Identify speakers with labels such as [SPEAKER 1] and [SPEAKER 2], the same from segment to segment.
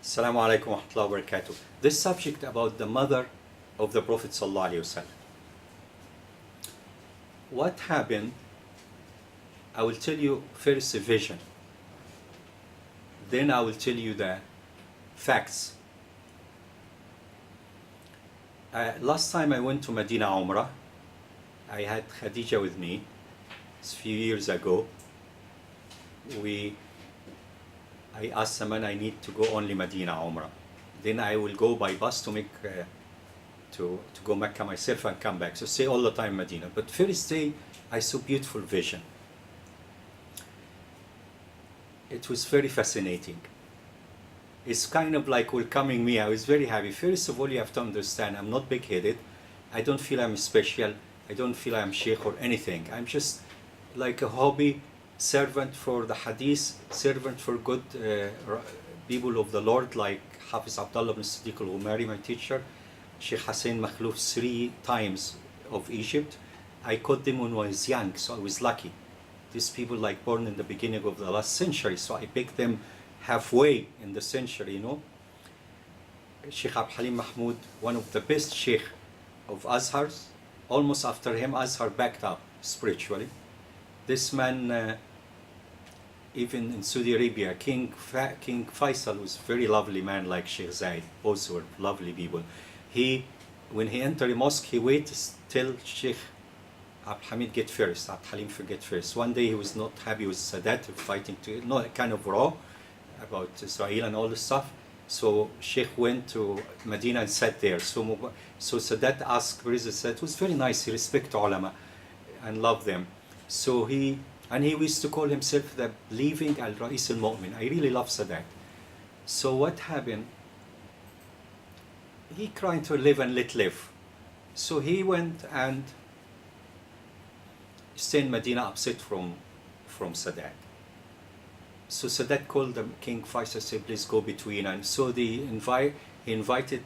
[SPEAKER 1] Assalamu alaikum wa rahmatullahi wa barakatuh. This subject about the mother of the Prophet sallallahu alaihi wasallam. What happened? I will tell you first a vision. Then I will tell you the facts. Last time I went to Medina Umrah, I had Khadija with me. It's a few years ago. I asked the man, I need to go only Medina Umrah. Then I will go by bus to make to go Mecca myself and come back. So stay all the time Medina. But first day I saw beautiful vision. It was very fascinating. It's kind of like welcoming me. I was very happy. First of all, you have to understand, I'm not big-headed. I don't feel I'm special. I don't feel I'm sheikh or anything. I'm just like a hobby servant for the Hadith, servant for good people of the Lord, like Hafiz Abdullah ibn Siddiq al-Umari, my teacher, Sheikh Hussein Makhlouf 3 times of Egypt. I caught them when I was young, so I was lucky. These people like born in the beginning of the last century, so I picked them halfway in the century, you know. Sheikh Abdul Halim Mahmoud, one of the best sheikh of Azhars. Almost after him, Azhar backed up spiritually. This man, even in Saudi Arabia, King Faisal was a very lovely man like Sheikh Zayed. Both were lovely people. When he entered a mosque, he waited till Sheikh Abdul Hamid get first, Abdul Halim forget first. One day he was not happy with Sadat, fighting to, no, kind of raw about Israel and all this stuff. So Sheikh went to Medina and sat there. So Sadat asked Reza Sadat, it was very nice, he respected ulama and loved them. So he used to call himself the believing Al-Ra'is al-Mu'min. I really love Sadat. So what happened? He tried to live and let live. So he went and stayed in Medina upset from Sadat. So Sadat called the King Faisal, said, please go between. And so he invited,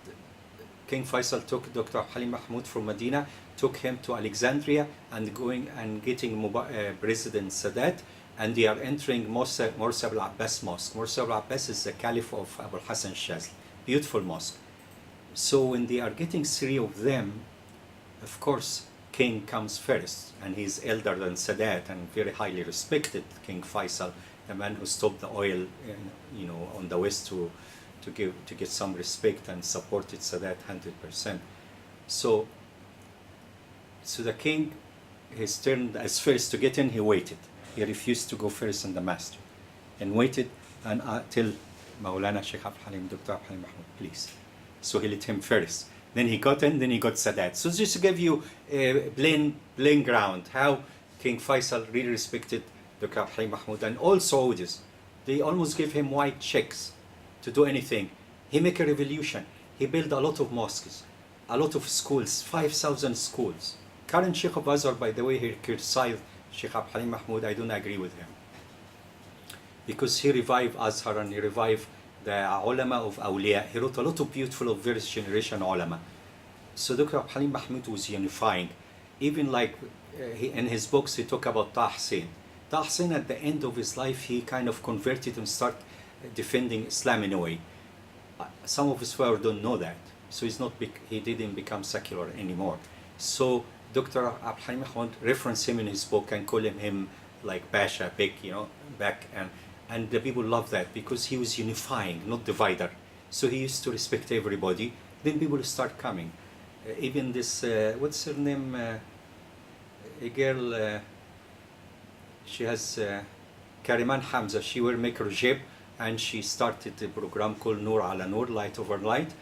[SPEAKER 1] King Faisal took Dr. Halim Mahmoud from Medina, took him to Alexandria and going and getting President Sadat, and they are entering Morsa al-Abbas Mosque. Morsa al-Abbas is the Caliph of Abu Hassan Shazli. Beautiful mosque. So when they are getting 3 of them, of course, King comes first, and he's elder than Sadat and very highly respected. King Faisal, the man who stopped the oil, you know, on the west to get some respect and supported Sadat 100%. So the king, his turn as first to get in, he waited. He refused to go first in the masjid, and waited till Maulana Sheikh Abdul Halim, Dr. Abdul Halim Mahmoud, please. So he let him first. Then he got in, then he got Sadat. So just to give you a plain ground, how King Faisal really respected Dr. Abdul Halim Mahmoud, and all Saudis, they almost gave him white checks to do anything. He made a revolution. He built a lot of mosques, a lot of schools, 5,000 schools. Current Sheikh of Azhar, by the way, he criticized Sheikh Abdul Halim Mahmoud. I don't agree with him, because he revived Azhar and he revived the ulama of awliya. He wrote a lot of beautiful of various generation ulama. So Dr. Abdul Halim Mahmoud was unifying. Even like in his books, he talked about Taha Hussein. Taha Hussein, at the end of his life, he kind of converted and started defending Islam in a way. Some of his followers don't know that. So he didn't become secular anymore. So Dr. Abdul Halim Mahmoud referenced him in his book and called him like Basha, big, you know, back. And the people love that because he was unifying, not divider. So he used to respect everybody. Then people start coming. Even this, what's her name? A girl, she has Kariman Hamza. She will make her hijab, and she started a program called Noor ala Noor, Light over Light.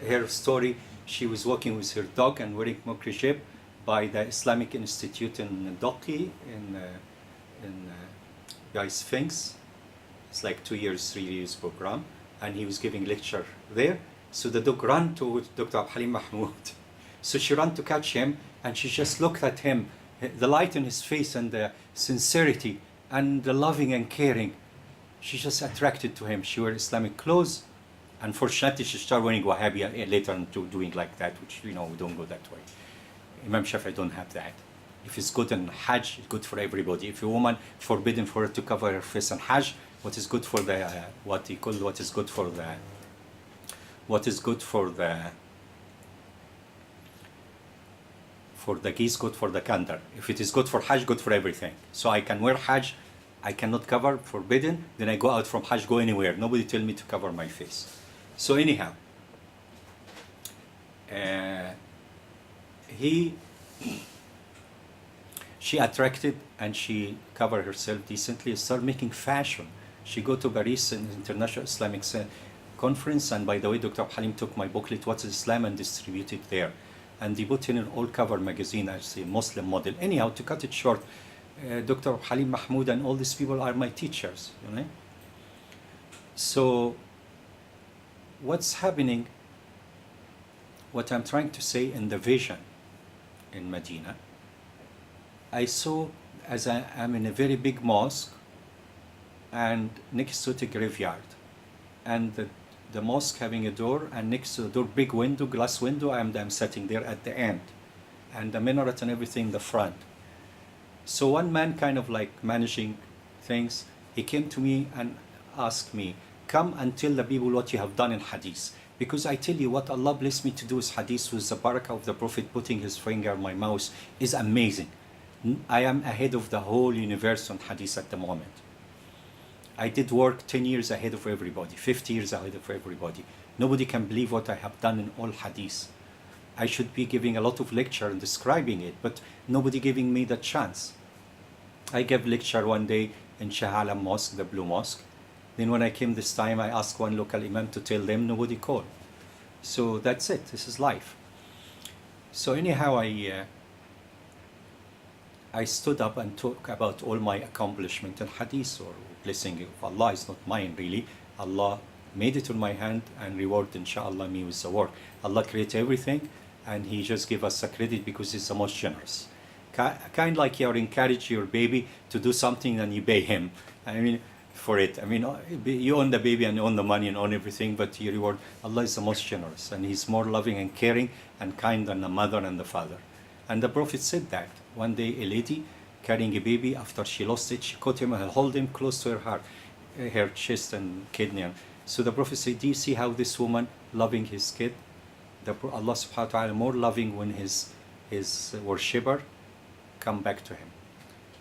[SPEAKER 1] Her story, she was walking with her dog and wearing hijab by the Islamic Institute in Doki, by Sphinx. It's like 2 years, 3 years program, and he was giving lecture there. So the dog ran to Dr. Abdul Halim Mahmoud. So she ran to catch him, and she just looked at him, the light in his face and the sincerity and the loving and caring. She just attracted to him. She wore Islamic clothes. Unfortunately, she started wearing Wahhabi later into doing like that, which, you know, we don't go that way. Imam Shafi'i don't have that. If it's good in Hajj, it's good for everybody. If a woman forbidden for her to cover her face in Hajj, what is good for the what is good for the what is good for the geese, good for the kandar. If it is good for Hajj, good for everything. So I can wear Hajj, I cannot cover, forbidden, then I go out from Hajj, go anywhere. Nobody tell me to cover my face. So anyhow, she attracted and she covered herself decently, started making fashion. She go to Paris, an international Islamic conference, and by the way, Dr. Halim took my booklet, What's Islam, and distributed there. And they put in an all-cover magazine as a Muslim model. Anyhow, to cut it short, Dr. Halim Mahmoud and all these people are my teachers, you know. So what's happening, what I'm trying to say in the vision in Medina, I saw, as I'm in a very big mosque and next to the graveyard, and the mosque having a door, and next to the door, big window, glass window, I'm sitting there at the end, and the minaret and everything in the front. So one man, kind of like managing things, he came to me and asked me, come and tell the people what you have done in Hadith. Because I tell you, what Allah blessed me to do is Hadith, with the barakah of the Prophet putting his finger on my mouth, is amazing. I am ahead of the whole universe on Hadith at the moment. I did work 10 years ahead of everybody, 50 years ahead of everybody. Nobody can believe what I have done in all Hadith. I should be giving a lot of lecture and describing it, but nobody giving me the chance. I gave lecture one day in Shah Alam Mosque, the Blue Mosque. Then when I came this time, I asked one local imam to tell them, nobody called. So that's it, this is life. So anyhow, I stood up and talked about all my accomplishment in Hadith, or blessing of Allah is not mine really. Allah made it on my hand and reward inshallah me with the work. Allah created everything and He just gave us the credit because He's the most generous. Kind like you encourage your baby to do something and you pay him. I mean, for it. I mean, you own the baby and you own the money and own everything, but you reward. Allah is the most generous and He's more loving and caring and kind than the mother and the father. And the Prophet said that. One day a lady carrying a baby, after she lost it, she caught him and held him close to her heart, her chest and kidney. So the Prophet said, do you see how this woman loving his kid? Allah subhanahu wa ta'ala more loving when his worshipper come back to Him.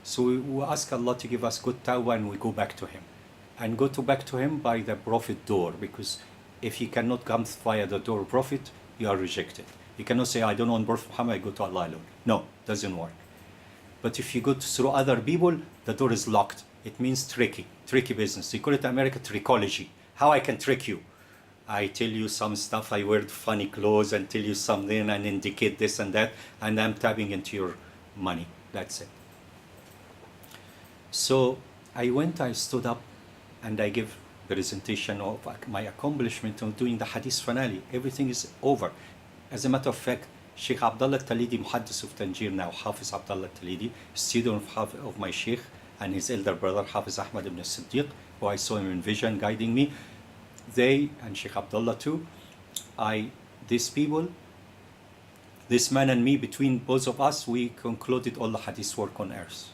[SPEAKER 1] So we ask Allah to give us good tawbah and we go back to Him. And go back to Him by the Prophet door, because if He cannot come via the door of Prophet, you are rejected. You cannot say, I don't want Prophet Muhammad, I go to Allah alone. No, doesn't work. But if you go through other people, the door is locked. It means tricky business. They call it in America trickology. How I can trick you? I tell you some stuff, I wear funny clothes and tell you something and indicate this and that, and I'm tapping into your money. That's it. So I stood up and I gave presentation of my accomplishment on doing the Hadith finale. Everything is over. As a matter of fact, Sheikh Abdullah Talidi, Muhaddis of Tanjir now, Hafiz Abdullah Talidi, student of my Sheikh, and his elder brother Hafiz Ahmad ibn Siddiq, who I saw him in vision guiding me. They, and Sheikh Abdullah too, these people, this man and me, between both of us, we concluded all the Hadith work on earth.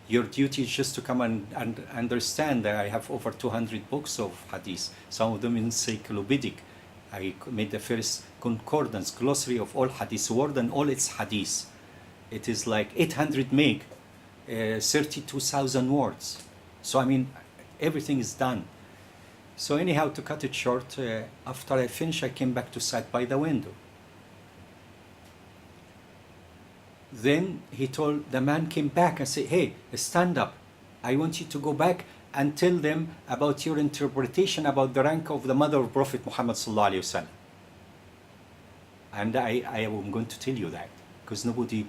[SPEAKER 1] Your duty is just to come and understand that I have over 200 books of Hadith, some of them encyclopedic. I made the first concordance, glossary of all Hadith word and all its Hadith. It is like 800 meg, 32,000 words. So I mean, everything is done. So anyhow, to cut it short, after I finished, I came back to sit by the window. Then the man came back and said, hey, stand up. I want you to go back and tell them about your interpretation about the rank of the mother of Prophet Muhammad sallallahu alaihi wasallam. And I am going to tell you that, because nobody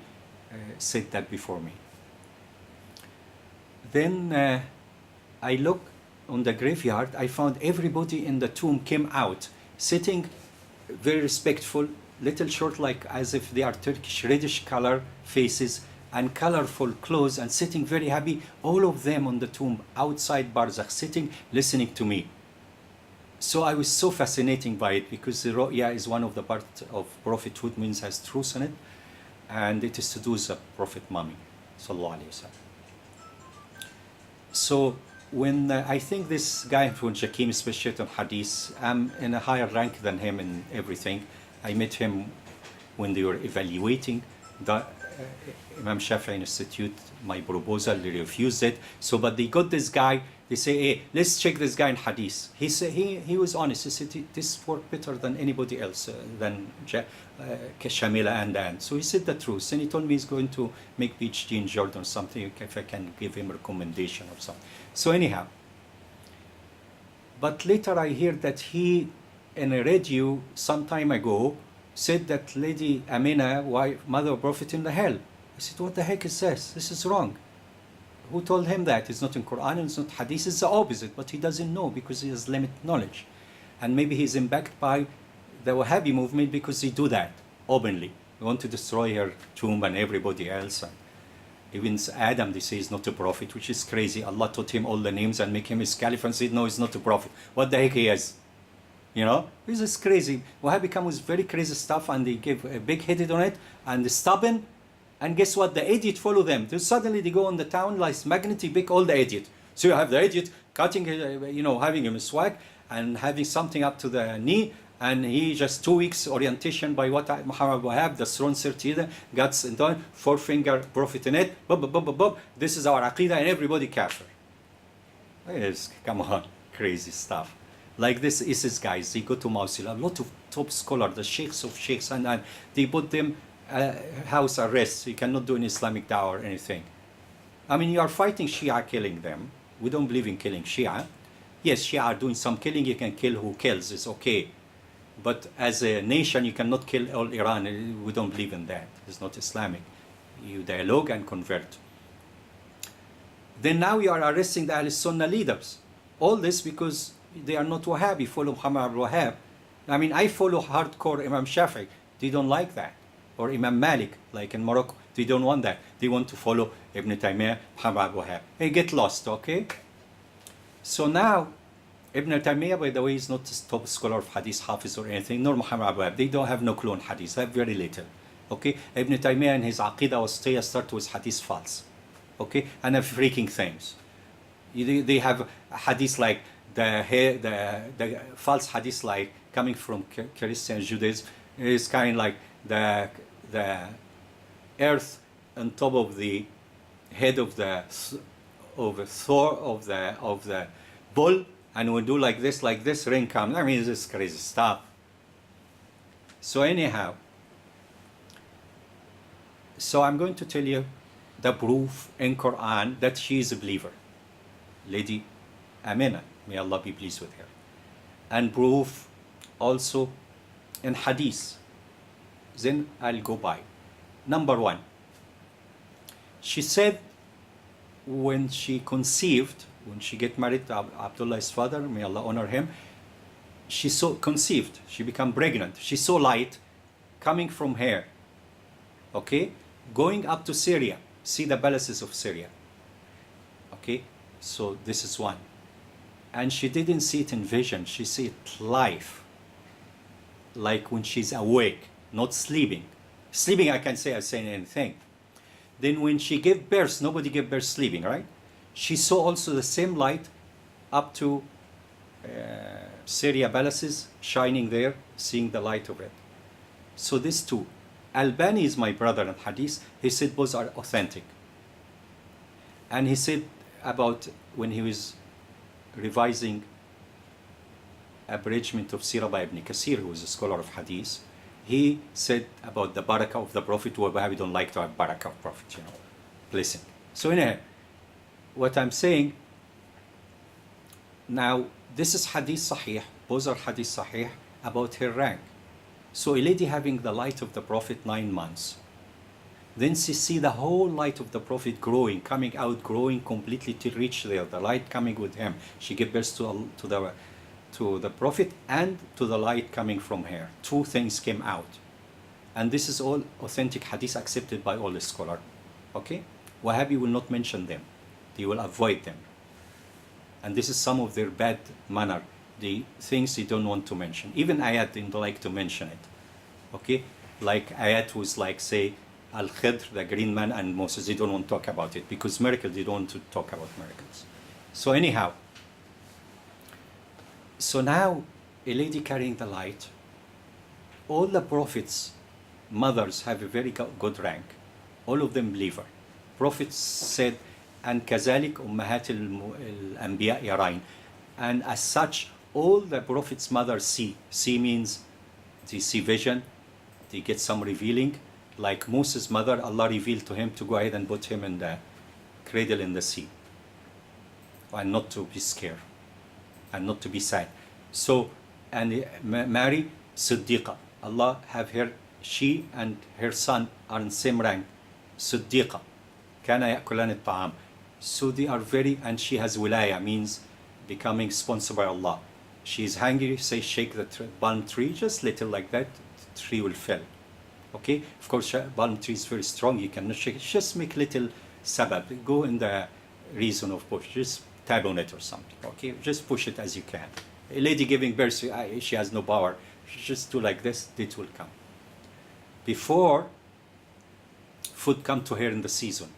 [SPEAKER 1] said that before me. Then I looked on the graveyard, I found everybody in the tomb came out, sitting very respectful, little short, like as if they are Turkish, reddish color faces and colorful clothes, and sitting very happy, all of them on the tomb outside Barzakh, sitting, listening to me. So I was so fascinated by it, because the Ru'ya is one of the parts of prophethood, means has truth in it, and it is to do with the Prophet Mummy, sallallahu alaihi wasallam. So when I think this guy from Jakim specialist on Hadith, I'm in a higher rank than him in everything. I met him when they were evaluating the Imam Shafi'i Institute, my proposal. They refused it. So, but they got this guy. They say, hey, let's check this guy in Hadith. He said he was honest. He said this worked better than anybody else, than Shamila and. So he said the truth. And he told me he's going to make PhD in Jordan or something, if I can give him a recommendation or something. So anyhow, but later I hear that he, in a radio some time ago, said that Lady Amina, wife, mother of Prophet, in the hell. I said, what the heck is this? This is wrong. Who told him that? It's not in Quran, it's not Hadith, it's the opposite, but he doesn't know because he has limited knowledge. And maybe he's impacted by the Wahhabi movement because they do that openly. They want to destroy her tomb and everybody else. And even Adam, they say, is not a prophet, which is crazy. Allah taught him all the names and make him his caliph and said, no, he's not a prophet. What the heck he is? You know, this is crazy. Wahhabi come with very crazy stuff and they give a big headed on it and stubborn. And guess what? The idiot follow them. Then suddenly they go on the town like magnetic big, all the idiot. So you have the idiot cutting, you know, having a swag and having something up to the knee. And he just 2 weeks orientation by what Muhammad Wahab, the throne certificate, guts and done, 4-finger prophet in it, this is our aqidah and everybody kafir. Yes, come on, crazy stuff. Like this ISIS guys, they go to Mosul, a lot of top scholars, the sheikhs of sheikhs, and they put them house arrest. You cannot do an Islamic da'wah or anything. I mean, you are fighting Shia, killing them. We don't believe in killing Shia. Yes, Shia are doing some killing, you can kill who kills, it's okay. But as a nation, you cannot kill all Iran. We don't believe in that. It's not Islamic. You dialogue and convert. Then now you are arresting the Ahl Sunnah leaders. All this because they are not Wahhabi, follow Muhammad Abdul Wahhab. I mean, I follow hardcore Imam Shafi'i. They don't like that. Or Imam Malik, like in Morocco. They don't want that. They want to follow Ibn Taymiyyah, Muhammad Abdul Wahhab. Hey, get lost, okay? So now, Ibn Taymiyyah, by the way, is not a top scholar of Hadith, Hafiz or anything, nor Muhammad Abdul Wahhab. They don't have no clue on Hadith. They have very little. Okay? Ibn Taymiyyah and his Aqidah was start with Hadith false. Okay? And have freaking things. They have Hadith like the false Hadith like coming from Christian Judaism is kind of like the earth on top of the head of the Thor of the bull, and we do like this, rain comes. I mean, this is crazy stuff. So anyhow, so I'm going to tell you the proof in Quran that she is a believer, Lady Amina, may Allah be pleased with her, and proof also in Hadith. Then I'll go by. Number one, she said when she conceived, when she get married to Abdullah's father, may Allah honor him, she saw conceived, she became pregnant. She saw light coming from her, okay, going up to Syria, see the palaces of Syria. Okay, so this is one. And she didn't see it in vision, she see it live, like when she's awake, not sleeping. Sleeping, I can say I'm saying anything. Then when she gave birth, nobody gave birth sleeping, right? She saw also the same light up to Syria palaces, shining there, seeing the light of it. So these two. Albani is my brother in Hadith. He said both are authentic. And he said about when he was revising abridgment of Sirah by Ibn Kathir, who was a scholar of Hadith, he said about the barakah of the Prophet, who Wahhabi don't like to have barakah of Prophet, you know, blessing. So anyhow, what I'm saying, now this is Hadith Sahih, both are Hadith Sahih about her rank. So a lady having the light of the Prophet 9 months, then she see the whole light of the Prophet growing, coming out, growing completely to reach there, the light coming with him. She gave birth to the Prophet and to the light coming from her. Two things came out. And this is all authentic Hadith accepted by all the scholars. Okay? Wahhabi will not mention them. They will avoid them. And this is some of their bad manner. The things they don't want to mention. Even ayat, they don't like to mention it. Okay? Like ayat was like, say, Al-Khidr, the green man, and Moses, they don't want to talk about it. Because miracles, they don't want to talk about miracles. So anyhow, so now a lady carrying the light, all the prophets' mothers have a very good rank. All of them believer. Prophets said, and كذلك أمهات الأنبياء يرين. And as such, all the prophets' mothers see. See means they see vision, they get some revealing. Like Moses' mother, Allah revealed to him to go ahead and put him in the cradle in the sea. And not to be scared. And not to be sad. So, and Mary, Siddiqa. Allah have her, she and her son are in same rank. Siddiqa. كان يأكلان الطعام. So they are very, and she has wilaya, means becoming sponsored by Allah. She is hungry, say shake the palm tree, just little like that, the tree will fall. Okay, of course palm tree is very strong, you cannot shake it, just make little sabab, go in the reason of push, just tap on it or something, okay, just push it as you can. A lady giving birth, she has no power, just do like this, it will come. Before, food come to her in the season,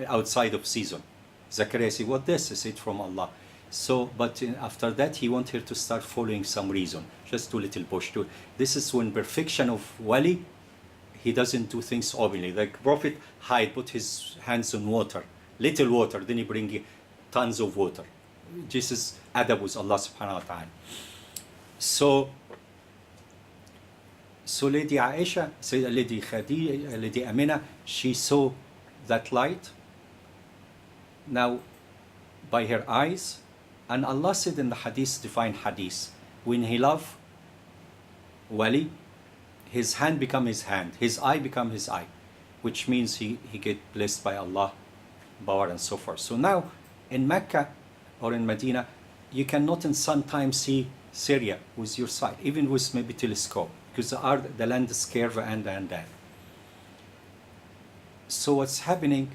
[SPEAKER 1] outside of season. Zachariah said, what this? He said, from Allah. So, but after that, he want her to start following some reason. Just do little push. This is when perfection of wali, he doesn't do things openly. Like Prophet hide, put his hands on water, little water, then he bring tons of water. This is adab with Allah subhanahu wa ta'ala. So Lady Aisha, Lady Khadija, Lady Amina, she saw that light now by her eyes. And Allah said in the Hadith, divine Hadith, when he love wali, his hand become his hand, his eye become his eye, which means he get blessed by Allah, power and so forth. So now in Mecca or in Medina, you cannot in sometimes see Syria with your sight, even with maybe telescope, because the land is curved and that. So what's happening,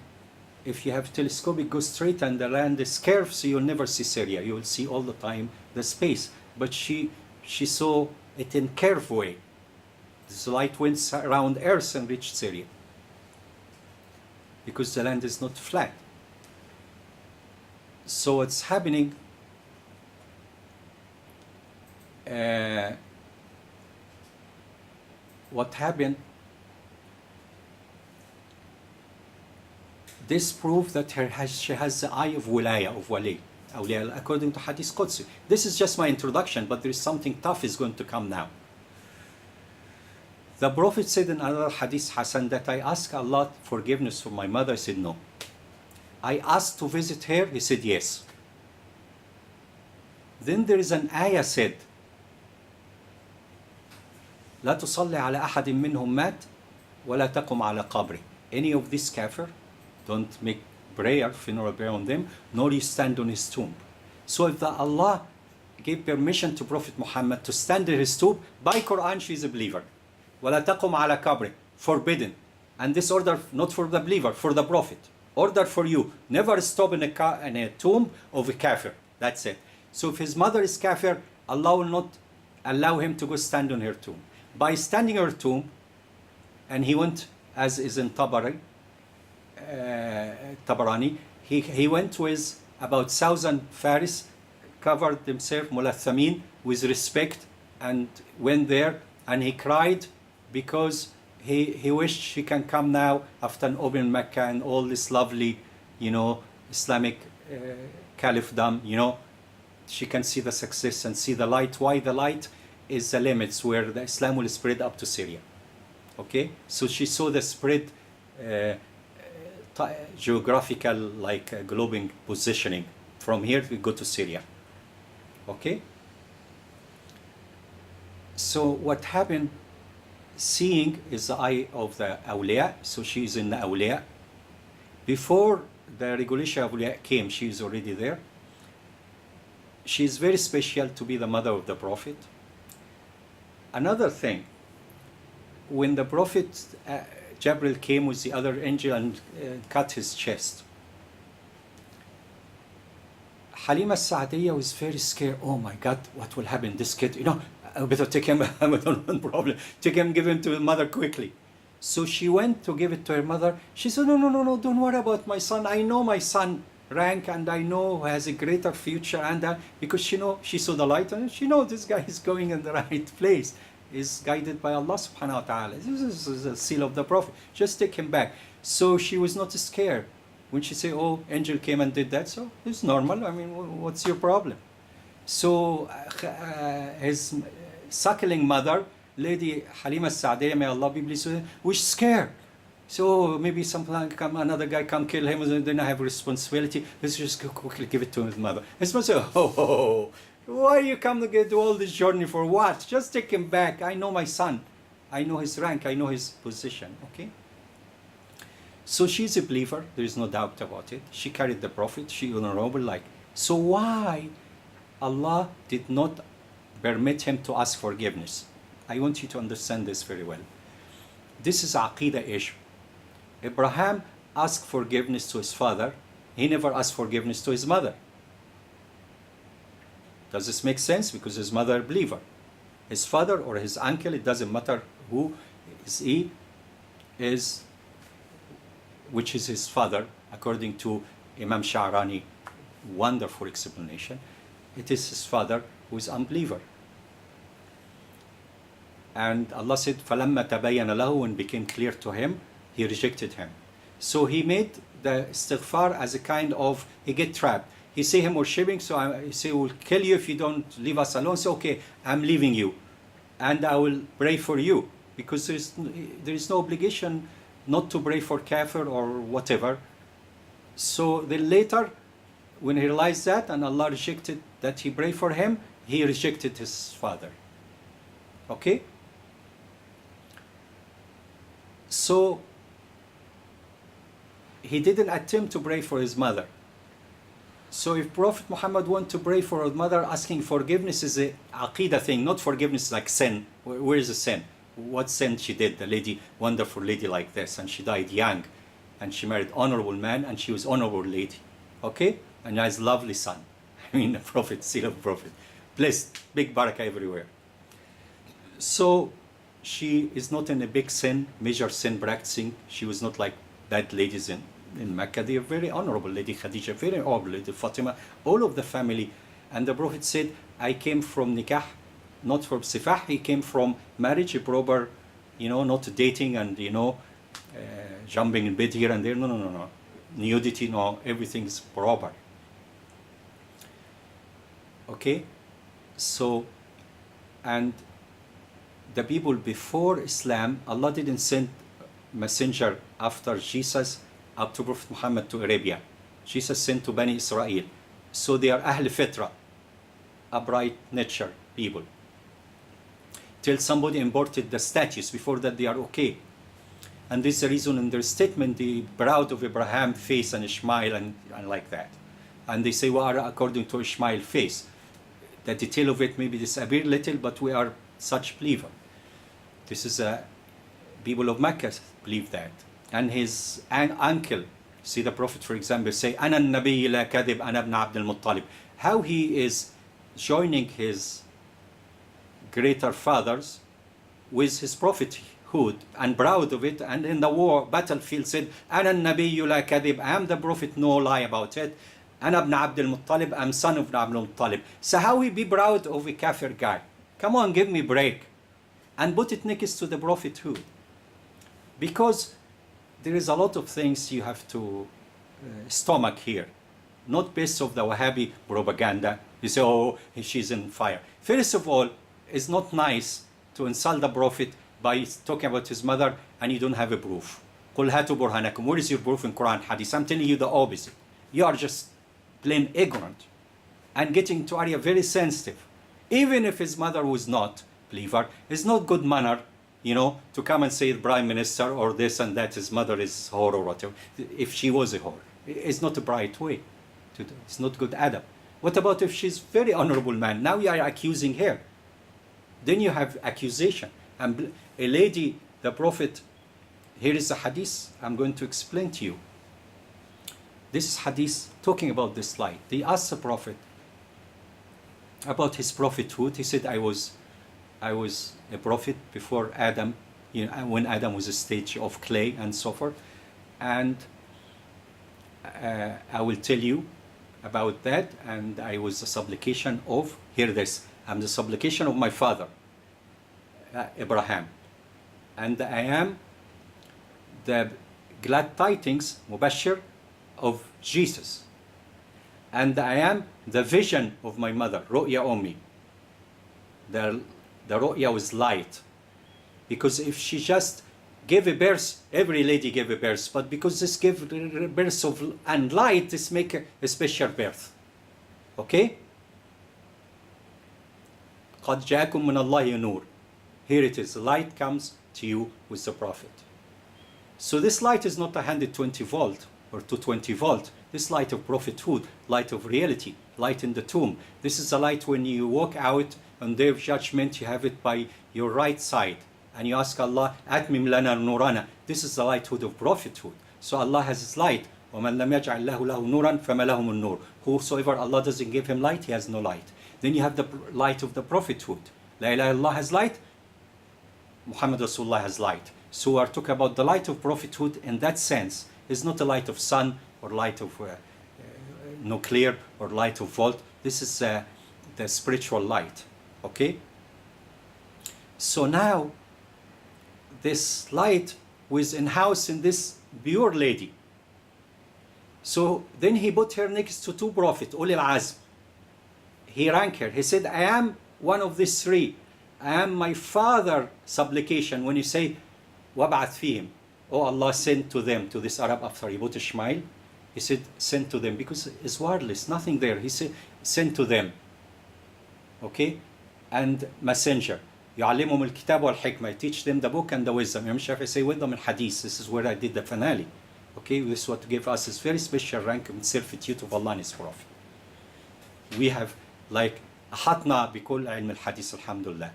[SPEAKER 1] if you have telescope, it goes straight and the land is curved, so you'll never see Syria. You will see all the time the space. But she saw it in curved way. This light went around Earth and reached Syria, because the land is not flat. So what's happening, what happened, this proves that she has the eye of wilaya, of wali, awliya, according to Hadith Qudsi. This is just my introduction, but there is something tough is going to come now. The Prophet said in another Hadith Hasan that I asked Allah forgiveness for my mother. I said no. I asked to visit her. He said yes. Then there is an ayah said, لا تصلي على أحد منهم مات ولا تقم على قبره. Any of this kafir, don't make prayer, funeral prayer on them, nor you stand on his tomb. So if Allah gave permission to Prophet Muhammad to stand on his tomb, by Quran she is a believer. وَلَا تَقُمْ عَلَى قَبْرِ, forbidden. And this order not for the believer, for the Prophet. Order for you, never stop in a tomb of a kafir. That's it. So if his mother is kafir, Allah will not allow him to go stand on her tomb. By standing on her tomb, and he went, as is in Tabarani, he went with about 1,000 Faris, covered himself, mulathamin, with respect, and went there, and he cried because he wished she can come now after an open Mecca and all this lovely, Islamic caliphdom, she can see the success and see the light. Why the light is the limits where the Islam will spread up to Syria. Okay, so she saw the spread, geographical, like globing positioning. From here we go to Syria. Okay, so what happened, seeing is the eye of the awliya, so she is in the awliya. Before the regulation of awliya came, she is already there. She is very special to be the mother of the Prophet. Another thing, when the Prophet Gabriel came with the other angel and cut his chest, Halima Sa'diyya was very scared. Oh my God, what will happen? This kid, I better take him. I don't want problem. Take him, give him to his mother quickly. So she went to give it to her mother. She said, no, don't worry about my son. I know my son rank, and I know who has a greater future, and because she saw the light, and she knows this guy is going in the right place, is guided by Allah subhanahu wa ta'ala. This is the seal of the Prophet. Just take him back. So she was not scared when she said, oh, angel came and did that, so it's normal. I mean, what's your problem? So his suckling mother, Lady Halima Sa'diyya, may Allah be pleased with her, was scared. So maybe another guy come kill him, and then I have responsibility. Let's just quickly give it to his mother. His mother said, oh, why you come to do all this journey for what? Just take him back. I know my son. I know his rank. I know his position. Okay? So she's a believer. There is no doubt about it. She carried the Prophet. She honorable like. So why Allah did not permit him to ask forgiveness? I want you to understand this very well. This is Aqidah issue. Abraham asked forgiveness to his father. He never asked forgiveness to his mother. Does this make sense? Because his mother a believer. His father or his uncle, it doesn't matter who is he, which is his father, according to Imam Sha'rani, wonderful explanation. It is his father who is unbeliever. And Allah said, فَلَمَّا تَبَيَّنَ لَهُ, when became clear to him, he rejected him. So he made the istighfar as a kind of, he get trapped. He say him worshipping, so he say, we'll kill you if you don't leave us alone. So okay, I'm leaving you. And I will pray for you. Because there is no obligation not to pray for kafir or whatever. So then later, when he realized that, and Allah rejected that he prayed for him, he rejected his father. Okay? So he didn't attempt to pray for his mother. So if Prophet Muhammad want to pray for his mother, asking forgiveness is a aqidah thing, not forgiveness like sin. Where is the sin? What sin she did? The lady, wonderful lady like this, and she died young, and she married honorable man, and she was honorable lady. Okay? And has lovely son. I mean, the Prophet, seal of Prophet. Blessed, big barakah everywhere. So she is not in a big sin, major sin practicing. She was not like bad ladies in Mecca. They are very honorable. Lady Khadija, very honorable. Lady Fatima, all of the family. And the Prophet said, I came from nikah, not from sifah. He came from marriage, a proper, not dating and, jumping in bed here and there. No. Nudity, no, everything's proper. Okay? So, and the people before Islam, Allah didn't send messenger after Jesus up to Prophet Muhammad to Arabia. Jesus sent to Bani Israel. So they are Ahl Fitra, upright nature people. Till somebody imported the statues. Before that they are okay. And this is the reason in their statement, the proud of Abraham face and Ishmael and like that. And they say, we are according to Ishmael face. The detail of it maybe disappear a little, but we are such believer. This is people of Mecca believe that. And his uncle, see the Prophet, for example, say, Ana nabiy la kadib, ana ibn Abd al-Muttalib. How he is joining his greater fathers with his prophethood and proud of it, and in the war battlefield said, Ana nabiy la kadib, I am the Prophet, no lie about it. Ana ibn Abd al-Muttalib, I'm son of Abd al-Muttalib. So how he be proud of a kafir guy? Come on, give me a break. And put it next to the prophethood. Because there is a lot of things you have to stomach here. Not based of the Wahhabi propaganda. You say, oh, she's in fire. First of all, it's not nice to insult the Prophet by talking about his mother and you don't have a proof. قُلْ هَاتُوا بُرْهَانَكُمْ. What is your proof in Quran, Hadith? I'm telling you the opposite. You are just plain ignorant and getting to area very sensitive. Even if his mother was not believer, it's not good manner, to come and say the prime minister or this and that, his mother is whore or whatever. If she was a whore, it's not a bright way to do. It's not good adab. What about if she's very honorable man? Now you are accusing her. Then you have accusation. And a lady, the Prophet, here is a hadith I'm going to explain to you. This is hadith talking about this light. They asked the Prophet about his prophethood. He said, I was a prophet before Adam, when Adam was a stage of clay and so forth. And I will tell you about that. And I was the supplication of, hear this, I'm the supplication of my father, Abraham. And I am the glad tidings, Mubashir, of Jesus. And I am the vision of my mother, Ru'ya Ummi. The Ru'ya was light. Because if she just gave a birth, every lady gave a birth, but because this gave birth of and light, this make a special birth. Okay? قَدْ جَاءَكُم مِّنَ اللَّهِ نُورٌ. Here it is, light comes to you with the Prophet. So this light is not 120 volt or 220 volt. This light of prophethood, light of reality, light in the tomb. This is the light when you walk out on Day of Judgment, you have it by your right side. And you ask Allah, Atmim lana nurana. This is the lighthood of prophethood. So Allah has His light. وَمَنْ لَمْ يَجْعَلْ لَهُ نُورًا فَمَا لَهُ مِن نُورٍ. Whosoever Allah doesn't give him light, he has no light. Then you have the light of the prophethood. La ilaha illallah has light, Muhammad Rasulullah has light. So we are talking about the light of prophethood in that sense. It's not the light of sun or light of nuclear or light of volt. This is the spiritual light. Okay? So now, this light was in-house in this pure lady. So then he put her next to two prophets, Ulil Azm. He ranked her. He said, I am one of these three. I am my father supplication. When you say, وَابْعَثْ فِيهِمْ, oh Allah, send to them, to this Arab after he put Ishmael. He said, send to them, because it's wireless, nothing there. He said, send to them. Okay? And messenger. يعلمهم الكتاب والحكمة. Teach them the book and the wisdom. Imam Shafi'i say with them in Hadith. This is where I did the finale. Okay, this is what gave us this very special rank of servitude of Allah and His Prophet. We have like أحطنا بكل علم الحديث الحمد لله.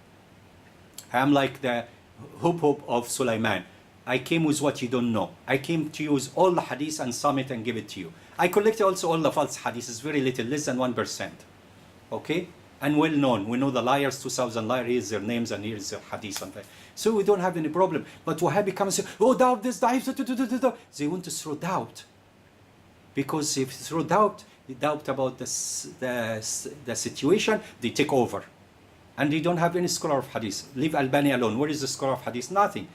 [SPEAKER 1] I am like the hope of Sulaiman. I came with what you don't know. I came to use all the hadith and sum it and give it to you. I collected also all the false hadith. It's very little, less than 1%. Okay? And well known. We know the liars, 2,000 liars, here's their names and here's their hadith. And so we don't have any problem. But Wahhabi comes and say, oh, doubt this, doubt. They want to throw doubt. Because if they throw doubt about the situation, they take over. And they don't have any scholar of hadith. Leave Albani alone. Where is the scholar of hadith? Nothing.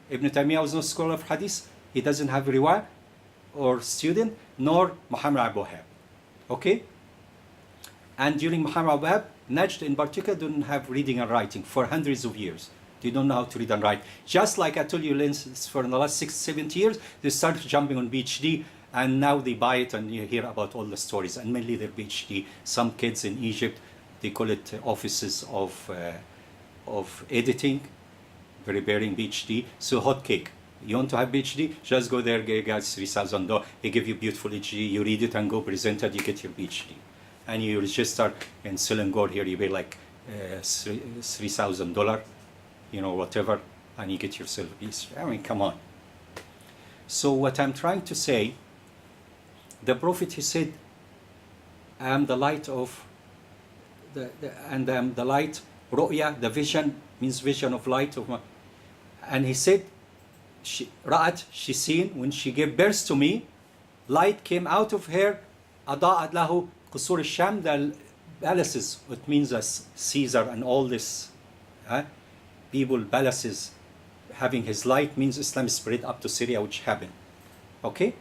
[SPEAKER 1] Ibn Taymiyyah was no scholar of hadith. He doesn't have riwayah or student, nor Muhammad Abu Wahab. Okay? And during Muhammad Abu Wahab, Najd in particular didn't have reading and writing for hundreds of years. They don't know how to read and write. Just like I told you, for the last 6-7 years, they started jumping on PhD, and now they buy it and you hear about all the stories, and mainly their PhD. Some kids in Egypt, they call it offices of editing, preparing PhD. So hot cake. You want to have PhD? Just go there, guys, $3,000. He give you beautiful PhD. You read it and go present it. You get your PhD, and you register in Selangor here. You pay like $3,000, you know, whatever, and you get yourself a PhD. I mean, come on. So what I'm trying to say, the Prophet, he said, I am the light of and the light, ru'ya, the vision, means vision of light of my, and he said, ra'at, she seen, when she gave birth to me, light came out of her, ada'at lahu qusur al-sham, the palaces, it means as Caesar and all this people, palaces, having his light means Islam spread up to Syria, which happened. Okay?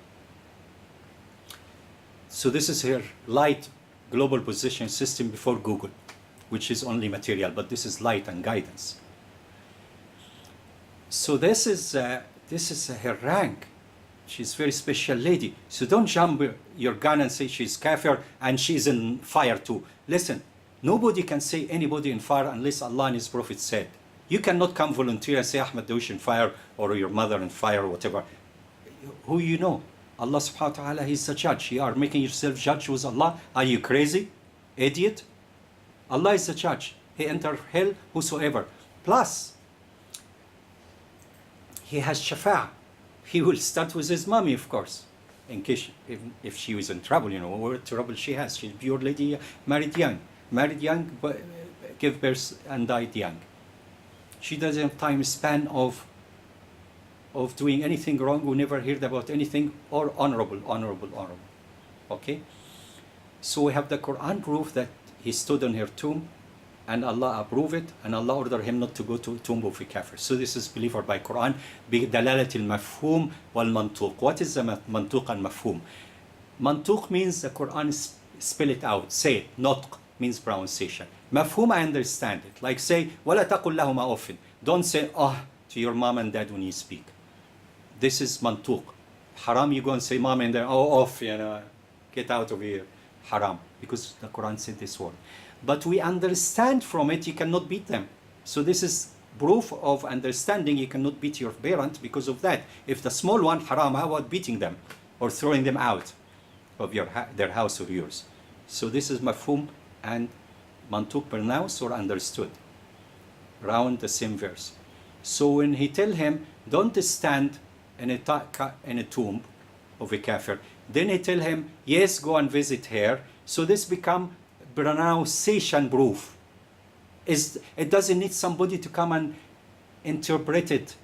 [SPEAKER 1] So this is her light global position system before Google, which is only material, but this is light and guidance. So this is her rank. She's a very special lady. So don't jump your gun and say she's kafir and she's in fire too. Listen, nobody can say anybody in fire unless Allah and His Prophet said. You cannot come volunteer and say Ahmed Dawish in fire or your mother in fire or whatever. Who you know? Allah subhanahu wa ta'ala, He's the judge. You are making yourself judge with Allah. Are you crazy? Idiot? Allah is the judge. He enter hell whosoever. Plus, He has shafa'ah. He will start with his mommy, of course, in case if she was in trouble, you know, what trouble she has. She's a pure lady, married young, but gave birth and died young. She doesn't have time span of doing anything wrong. We never heard about anything, or honorable. Okay? So we have the Quran proof that he stood on her tomb, and Allah approved it, and Allah ordered him not to go to tomb of a kafir. So this is believer by Quran. بِدَلَالَةِ الْمَفْهُومِ وَالْمَنْطُوق. What is the mantuq and mafhum? Mantuq means the Quran spell it out, say it. Nutq means pronunciation. Mafhum, I understand it. Like say, وَلَا تَقُلْ لَهُمَا أُفٍّ. Don't say, to your mom and dad when you speak. This is mantuq. Haram, you go and say mom and dad, off, get out of here. Haram, because the Quran said this word. But we understand from it, you cannot beat them. So this is proof of understanding. You cannot beat your parent because of that. If the small one, haram, how about beating them or throwing them out of their house or yours? So this is mafhum and mantuq, pronounced or understood, around the same verse. So when he tell him, don't stand in a tomb of a kafir, then he tell him, yes, go and visit her. So this become pronunciation proof. It doesn't need somebody to come and interpret it.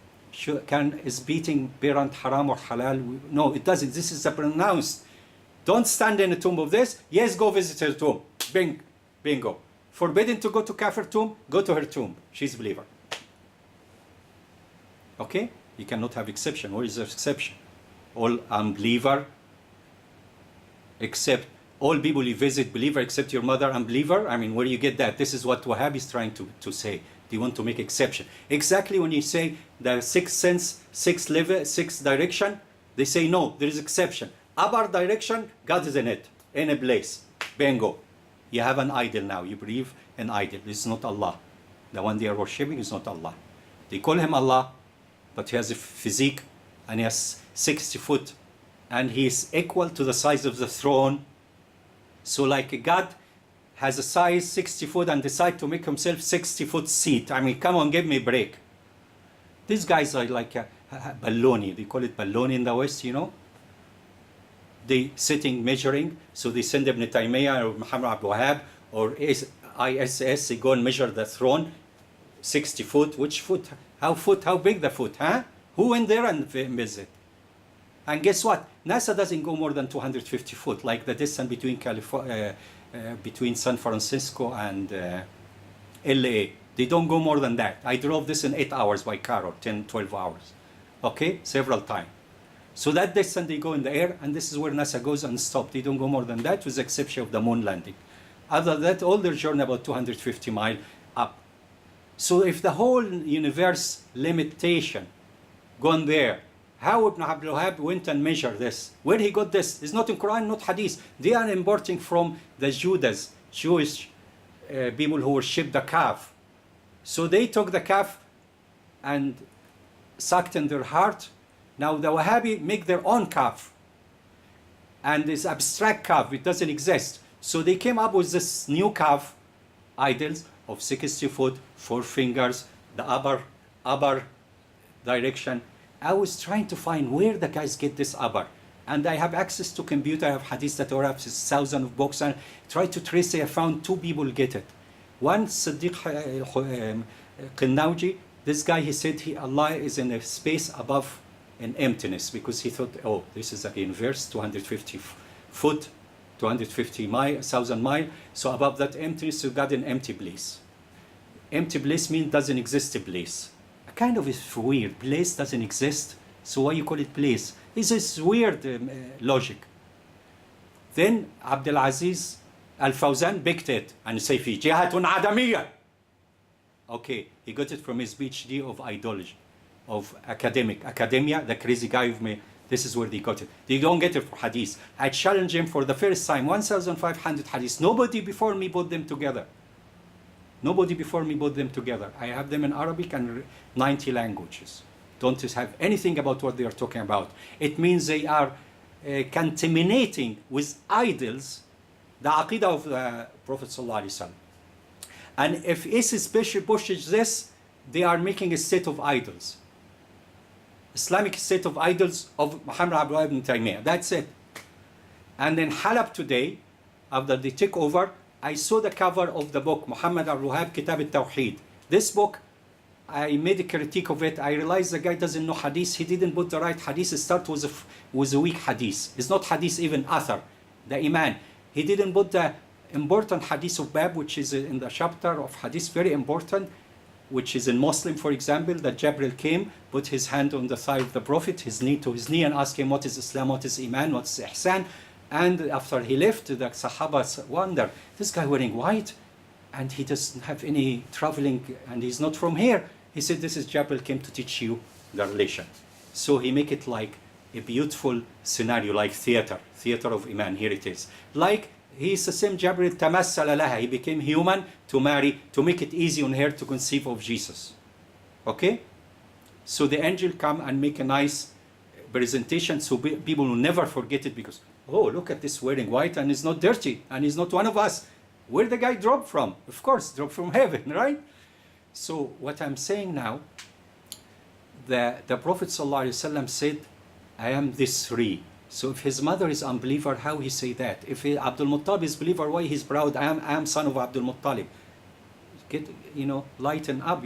[SPEAKER 1] Is beating parent haram or halal? No, it doesn't. This is a pronounced. Don't stand in a tomb of this. Yes, go visit her tomb. Bingo. Forbidden to go to kafir tomb, go to her tomb. She's a believer. Okay? You cannot have exception. What is the exception? All unbeliever, except all people you visit believer except your mother unbeliever. I mean, where do you get that? This is what Wahhabi is trying to say. They want to make exception. Exactly when you say the sixth sense, sixth level, sixth direction, they say no, there is exception. Upper direction, God is in it, in a place. Bingo. You have an idol now. You believe an idol. This is not Allah. The one they are worshipping is not Allah. They call him Allah, but he has a physique and he has 60 foot and he is equal to the size of the throne. So like a God has a size 60 foot and decide to make himself 60 foot seat. I mean, come on, give me a break. These guys are like a baloney. They call it baloney in the West, They sitting measuring, so they send Ibn Taymiyyah or Muhammad Abdul Wahhab or ISS, they go and measure the throne, 60 foot, which foot? How big the foot, huh? Who went there and visit? And guess what? NASA doesn't go more than 250 foot, like the distance between between San Francisco and LA. They don't go more than that. I drove this in 8 hours by car, or 10, 12 hours. Okay, several times. So that distance they go in the air, and this is where NASA goes and stop. They don't go more than that, with the exception of the moon landing. Other than that, all their journey about 250 miles up. So if the whole universe limitation gone there, how Ibn Abdul Wahhab went and measured this? Where he got this? It's not in Quran, not Hadith. They are importing from the Jewish people who worship the calf. So they took the calf and sucked in their heart. Now the Wahhabi make their own calf. And this abstract calf, it doesn't exist. So they came up with this new calf, idols of 60 foot, 4 fingers, the upper direction. I was trying to find where the guys get this upper. And I have access to computer, I have hadith that are up to thousands of books, and try to trace it. I found 2 people get it. One, Siddiq Qinnawji, this guy, he said Allah is in a space above an emptiness, because he thought, this is a universe, 250 foot, 250,000 miles. So above that emptiness, you got an empty place. Empty place means doesn't exist a place. A kind of is weird. Place doesn't exist, so why you call it place? This is weird logic. Then Abdul Aziz Al-Fawzan picked it and say fi jihatun adamiyya. Okay, he got it from his PhD of ideology, of academia, the crazy guy of me. This is where they got it. They don't get it for hadith. I challenge him for the first time, 1,500 hadith. Nobody before me put them together. Nobody before me put them together. I have them in Arabic and 90 languages. Don't have anything about what they are talking about. It means they are contaminating with idols the aqidah of the Prophet ﷺ. And if ISIS pushes this, they are making a set of idols. Islamic set of idols of Muhammad Abdul Wahhab ibn Taymiyyah. That's it. And in Halab today, after they take over, I saw the cover of the book, Muhammad Abdul Wahhab Kitab al-Tawheed. This book, I made a critique of it. I realized the guy doesn't know hadith. He didn't put the right hadith. It starts with a weak hadith. It's not hadith, even athar. the Iman. He didn't put the important hadith of Bab, which is in the chapter of hadith, very important, which is in Muslim, for example, that Jibril came, put his hand on the thigh of the Prophet, his knee to his knee, and asked him, what is Islam, what is Iman, what is Ihsan? And after he left, the Sahaba wonder, this guy wearing white, and he doesn't have any traveling, and he's not from here. He said, this is Jibril came to teach you the relation. So he make it like a beautiful scenario, like theater of Iman. Here it is. Like he's the same Jibril, tamassala laha. He became human to marry, to make it easy on her to conceive of Jesus. Okay? So the angel come and make a nice presentation so people will never forget it, because, oh, look at this wearing white and he's not dirty and he's not one of us. Where the guy dropped from? Of course, dropped from heaven, right? So what I'm saying now, the Prophet ﷺ said, I am this three. So if his mother is unbeliever, how he say that? If Abdul Muttalib is believer, why he's proud? I am son of Abdul Muttalib. Get, lighten up,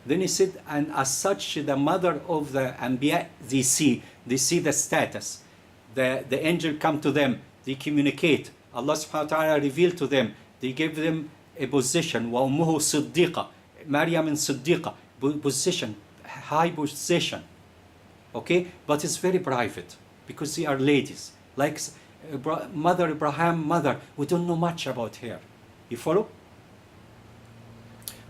[SPEAKER 1] Then he said, and as such, the mother of the Anbiya, they see the status. The angel come to them, they communicate. Allah subhanahu wa ta'ala revealed to them, they gave them a position. وَأُمُّهُ صِدِّيقَةٌ Maryam in Siddiqa, position, high position. Okay? But it's very private, because they are ladies. Like Mother Abraham, we don't know much about her. You follow?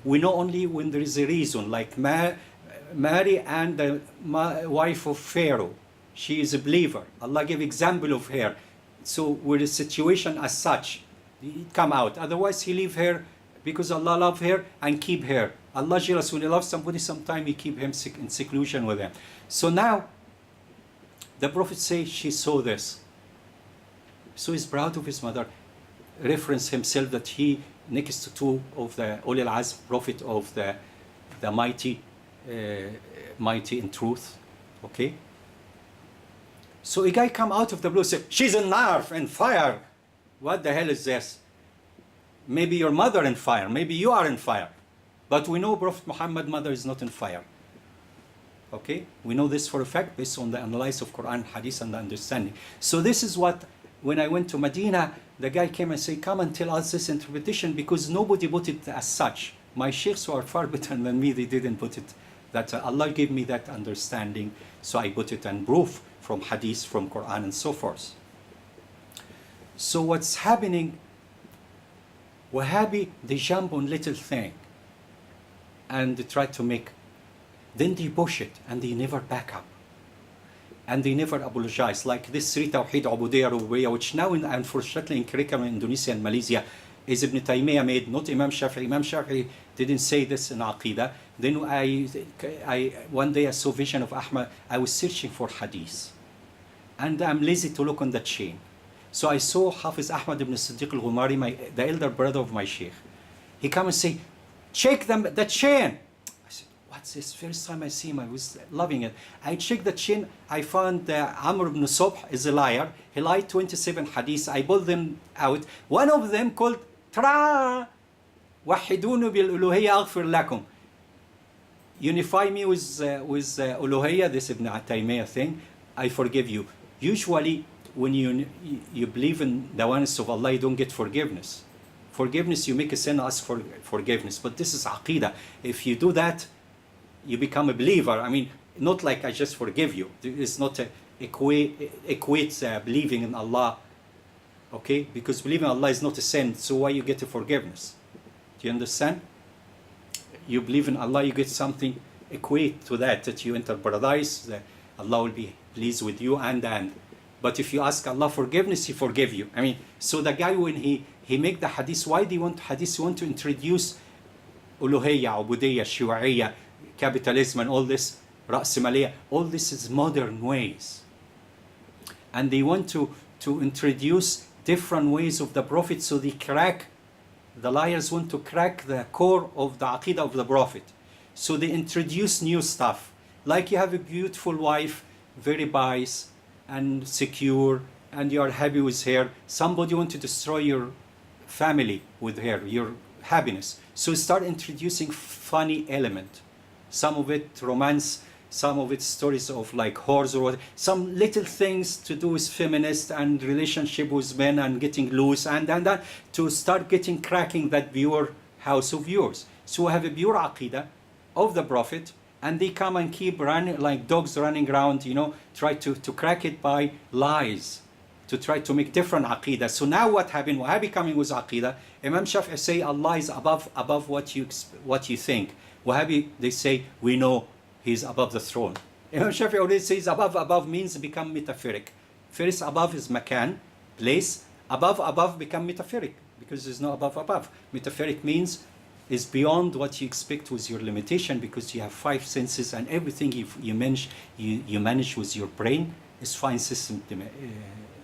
[SPEAKER 1] We know only when there is a reason, like Mary and the wife of Pharaoh. She is a believer. Allah gave example of her. So with a situation as such, it come out. Otherwise, he leave her because Allah love her and keep her. Allah when he loves somebody, sometime he keep him in seclusion with him. So now, the Prophet says she saw this. So he's proud of his mother. Reference himself that he, next to two of the Ulil Azm, Prophet of the mighty in truth. Okay? So a guy come out of the blue and say, she's in nar and fire. What the hell is this? Maybe your mother in fire. Maybe you are in fire. But we know Prophet Muhammad's mother is not in fire. Okay? We know this for a fact based on the analysis of Quran, Hadith, and the understanding. So this is what, when I went to Medina, the guy came and said, come and tell us this interpretation, because nobody put it as such. My sheikhs who are far better than me, they didn't put it. That Allah gave me that understanding, so I put it and proof from Hadith, from Quran, and so forth. So what's happening, Wahhabi, they jump on little thing and they try to make, then they push it and they never back up. And they never apologize. Like this three Tawheed, Ubudiyya, Rububiyyah, which now, unfortunately, in curriculum in Indonesia and Malaysia, is Ibn Taymiyyah made, not Imam Shafi'i. Imam Shafi'i didn't say this in Aqidah. Then one day I saw vision of Ahmad. I was searching for Hadith. And I'm lazy to look on the chain. So I saw Hafiz Ahmad ibn Siddiq al-Ghumari, the elder brother of my sheikh. He come and say, check the chain. I said, what's this? First time I see him, I was loving it. I checked the chain. I found Amr ibn Subh is a liar. He lied 27 hadiths. I pulled them out. One of them called Tra Wahidunu bil Uluhiyya aghfir lakum. Unify me with Uluhiyya, this Ibn Taymiyyah thing. I forgive you. Usually, when you believe in the oneness of Allah, you don't get forgiveness. Forgiveness, you make a sin, ask for forgiveness. But this is Aqidah. If you do that, you become a believer. I mean, not like I just forgive you. It's not equates believing in Allah. Okay? Because believing in Allah is not a sin, so why you get a forgiveness? Do you understand? You believe in Allah, you get something equate to that you enter paradise, that Allah will be pleased with you, and. But if you ask Allah forgiveness, He forgive you. I mean, so the guy, when he make the hadith, why do you want hadith? You want to introduce uluhiyya, ubudiyya, shu'iyya, capitalism, and all this, ra'simaliya, all this is modern ways. And they want to introduce different ways of the Prophet, so they crack, the liars want to crack the core of the aqidah of the Prophet. So they introduce new stuff. Like you have a beautiful wife, very pious and secure, and you are happy with her. Somebody want to destroy your family with her, your happiness. So start introducing funny element. Some of it romance, some of its stories of like whores or what, some little things to do with feminist and relationship with men and getting loose and to start getting cracking that pure house of yours. So we have a pure aqidah of the Prophet, and they come and keep running like dogs running around, you know, try to crack it by lies, to try to make different aqidah. So now what happened? Wahhabi coming with aqidah. Imam Shafi'i say Allah is above what you think. Wahhabi, they say we know He's above the throne. Imam Shafi'i already says above means become metaphoric. First above is makan, place. Above become metaphoric because there's no above. Metaphoric means is beyond what you expect with your limitation, because you have 5 senses and everything you manage with your brain is fine system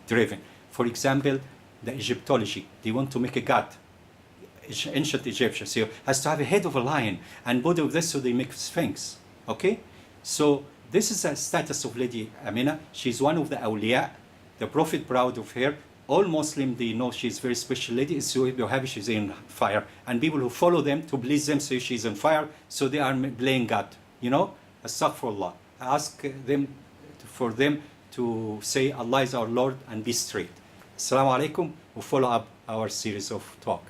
[SPEAKER 1] driven. For example, the Egyptology, they want to make a god, ancient Egyptians, so has to have a head of a lion and body of this, so they make Sphinx. Okay, so this is a status of Lady Amina. She's one of the awliya. The Prophet proud of her. All Muslims, they know she's a very special lady. So if you're happy, she's in fire. And people who follow them to please them say she's on fire. So they are playing God. You know, astaghfirullah. Ask them for them to say Allah is our Lord and be straight. Assalamu alaikum. We'll follow up our series of talk.